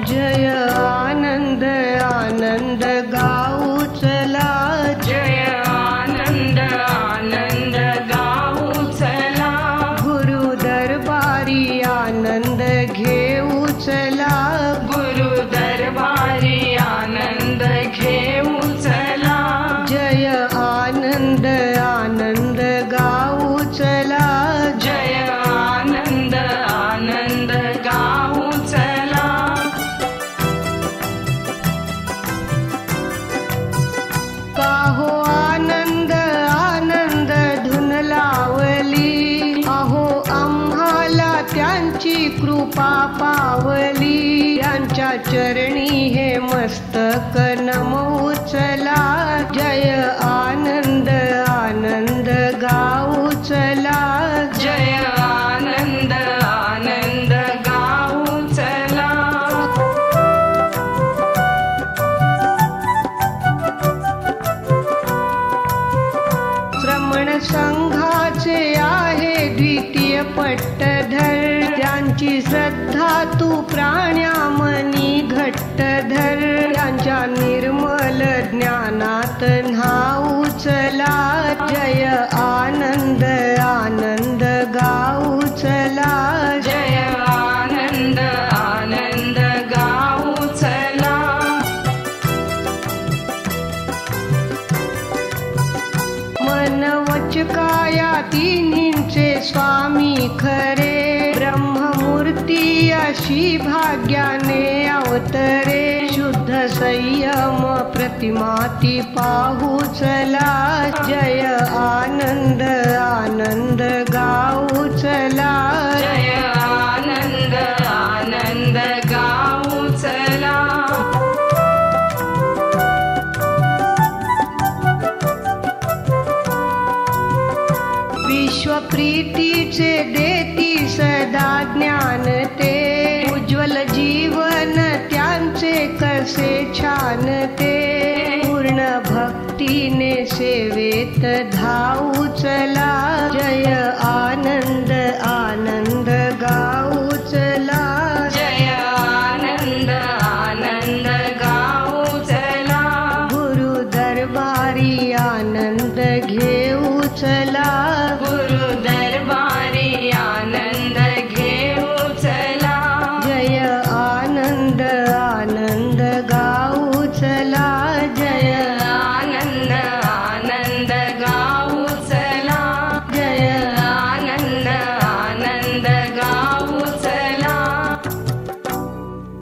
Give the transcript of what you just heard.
जय आनंद आनंद गाऊ चला, जय आनंद आनंद गाऊ चला, गुरु दरबारी आनंद घेऊ चला, गुरु दरबारी आनंद घेऊ चला, जय आनंद आनंद गाऊ चला, जय आनंद आनंद गाऊ चला, काहो आनंद आनंद धुन लावली, अहो आम्हाला त्यांची कृपा पावली, त्यांच्या चरणी हे मस्तक नमवू चला, जय आनंद आनंद गाऊ चला, जय आनंद आनंद गाऊ चला, श्रमण संघाचे आहे द्वितीय पट्टधर, त्यांची श्रद्धा तू प्राण्यामनी घट्ट धर, त्यांच्या निर्मल ज्ञानात न्हाऊ चला, जय आनंद आनंद गाऊ चला, जय आनंद आनंद गाऊ चला, मन वच काया तिन्हींचे स्वामी खरे, ब्रह्ममूर्ती अशी भाग्याने अवतरे, शुद्ध संयम प्रतिमाती पाहू चला, जय आनंद आनंद गाऊ चला, जय आनंद आनंद गाऊ चला, विश्वप्रीतीचे देती सदा ज्ञान ते, उज्ज्वल जीवन त्यांचे कसे छान ते, पूर्ण भक्तीने सेवेत धावू चला, जय आनंद आनंद